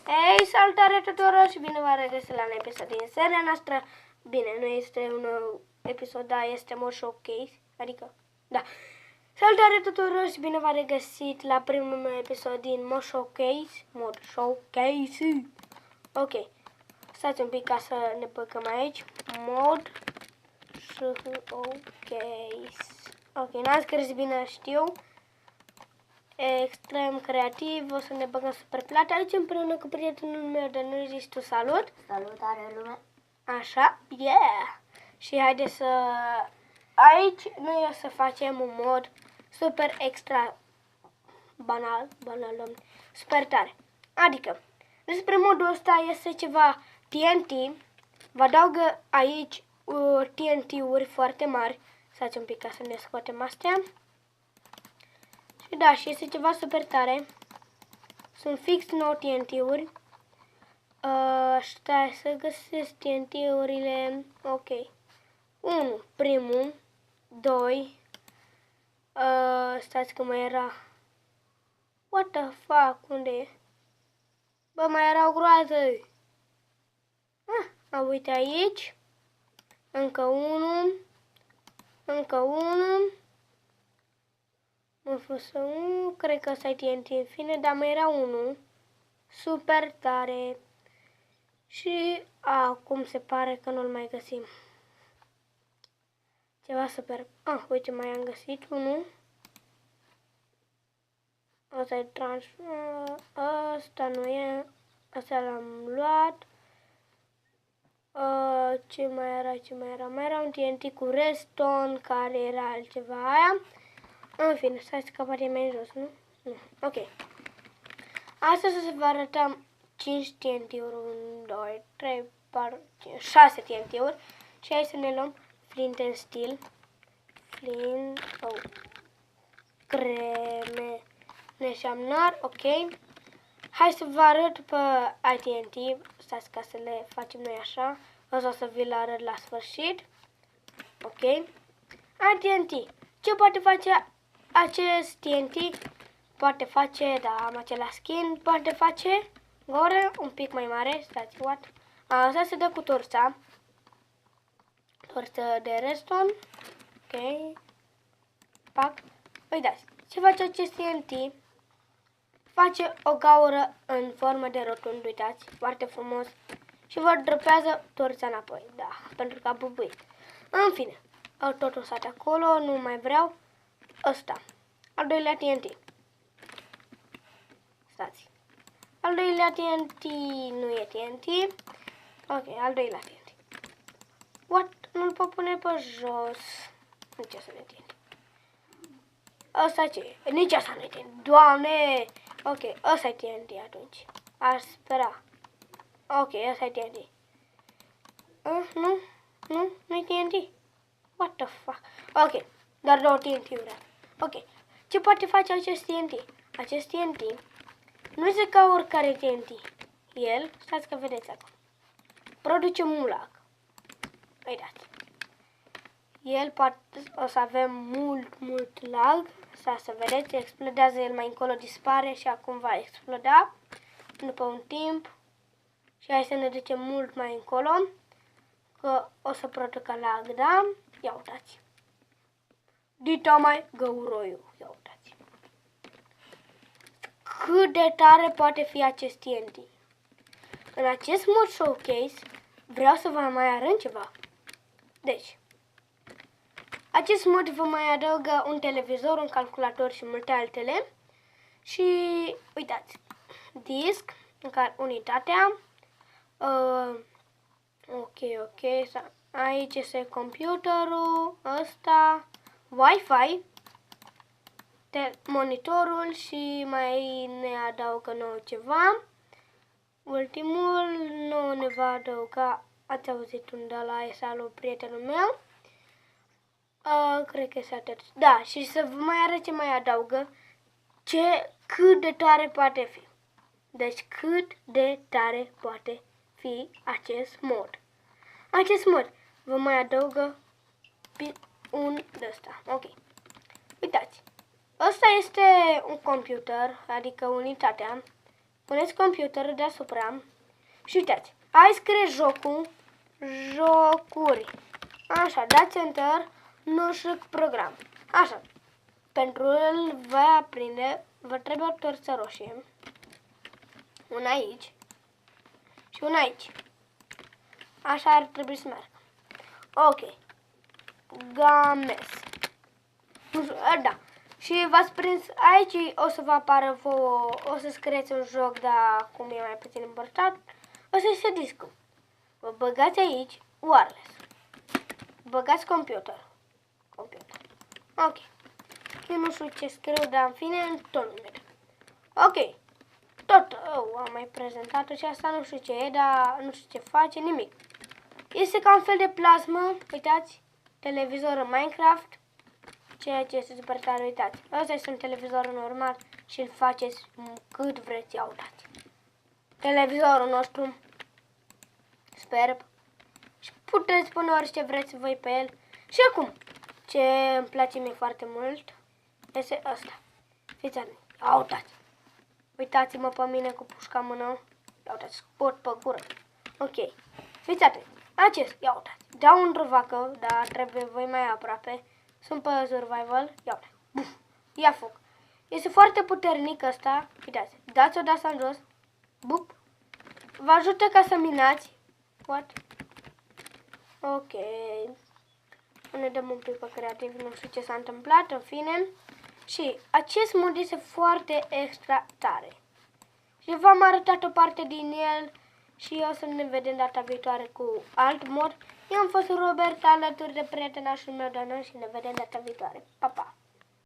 Ei, salutare tuturor și bine v-am regăsit la un episod din seria noastră. Bine, nu este un episod, dar este mod showcase, adică, da. Salutare tuturor și bine v-am regăsit la primul meu episod din mod showcase. Ok, stați un pic ca să ne băgăm aici. Mod showcase. Ok, n-am scris bine, știu. Extrem creativ, o să ne băgăm super plat aici împreună cu prietenul meu de nu zici tu salut. Salutare lume. Așa, yeah! Și haide să... Aici noi o să facem un mod super extra banal, super tare. Adică, despre modul ăsta este ceva TNT, vă adaugă aici TNT-uri foarte mari. Stați un pic ca să ne scoatem astea. Și da, și este ceva super tare. Sunt fix 9 TNT-uri. Stai să găsesc TNT-urile. Ok. 1. Primul. 2. Stați că mai era. What the fuck? Unde e? Bă, mai era o groază. Uite aici. Încă unul. Încă unul. Am fost unul, cred că ăsta e TNT în fine, dar mai era unul super tare și acum se pare că nu-l mai găsim. Ceva super. Uite, mai am găsit unul. Ăsta e ăsta nu e. Ăsta l-am luat. Ce mai era? Mai era un TNT cu redstone care era altceva aia. În fine, stai că poate mai jos, nu? Nu. Ok. Astăzi o să vă arătăm 5 TNT-uri, 1, 2, 3, 4, 5, 6 TNT-uri. Și hai să ne luăm flint and steel. Creme. Neșamnar, ok. Hai să vă arăt pe TNT. Stați ca să le facem noi așa. O să vi le arăt la sfârșit. Ok. TNT. Ce poate face acest TNT? Poate face, da, am același skin, poate face gore un pic mai mare, stați, what? Asta se dă cu torța. Torță de redstone. Ok. Pac. Uitați, ce face acest TNT? Face o gaură în formă de rotund, uitați, foarte frumos. Și vă dropează torța înapoi, da, pentru că a bubuit. În fine, totul stat acolo, nu mai vreau. Ăsta. Al doilea TNT. Stați. Al doilea TNT nu e TNT. Ok, al doilea TNT. What? Nu-l pot pune pe jos. Nici asta nu e TNT. Ăsta ce e? Nici asta nu e TNT. Doamne! Ok, ăsta e TNT atunci. Aș spera. Ok, ăsta e TNT. Nu e TNT. What the fuck? Ok, doar 2 TNT-uri. Ok, ce poate face acest TNT? Acest TNT nu este ca oricare TNT. El, stați că vedeți acum, produce un lag. Uitați. El poate, o să avem mult lag. Să vedeți, explodează el mai încolo, dispare și acum va exploda după un timp. Și hai să ne ducem mult mai încolo, că o să producă lag, da? Ia uitați. Dita mai găuroiu. Ia uitați. Cât de tare poate fi acest TNT. În acest mod showcase vreau să vă mai arăt ceva. Deci, acest mod vă mai adaugă un televizor, un calculator și multe altele. Și uitați, disc, în care unitatea. Ok. Aici este computerul, ăsta, Wi-Fi, monitorul și mai ne adaugă nou ceva. Ultimul nu ne va adăuga, ați auzit unde ăla este al lui prietenul meu. Cred că este atât. Da, și să vă mai arăt ce mai adaugă, cât de tare poate fi. Deci cât de tare poate fi acest mod. Acest mod vă mai adaugă un de ăsta. Ok. Uitați. Ăsta este un computer, adică unitatea. puneți computerul deasupra și uitați, aici scrie jocul, jocuri. Așa, dați Enter, nu știu program. Așa, pentru el va aprinde, vă trebuie o torță roșie. Una aici și una aici. Așa ar trebui să meargă. Ok. Games. Nu știu, da. Și v-ați prins aici, o să vă apară o să scrieți un joc, dar cum e mai puțin important, o să se discul. Vă băgați aici, wireless. Băgați computer. Ok. Eu nu știu ce scriu, dar în fine, tot nu merge. Ok. Tot, am mai prezentat și asta, nu știu ce e, dar nu știu ce face, nimic. Este ca un fel de plasmă, uitați, televizor în Minecraft, ceea ce este super tare, uitați. Ăsta este un televizor normal și îl faceți cât vreți, ia uitați. Televizorul nostru, superb. Și puteți pune orice vreți voi pe el. Și acum, ce îmi place mie foarte mult, este ăsta. Fiți atenți, ia uitați. Uitați-mă pe mine cu pușca în mână. Ia uitați, scot pe gură. Ok. Fiți atenți. Acest, ia uitați. Dau un rovacă, dar trebuie voi mai aproape. Sunt pe survival. Ia uitați. Buf. Ia foc. Este foarte puternic ăsta. Uitați. Dați-o de asta în jos. Bup. Vă ajută ca să minați. What? Ok. Ne dăm un pic pe creativ. Nu știu ce s-a întâmplat. În fine. Și acest mod este foarte extra tare. Și v-am arătat o parte din el și o să ne vedem data viitoare cu alt mod. Eu am fost Robert, alături de prietenașul meu Dana și ne vedem data viitoare. Pa, pa!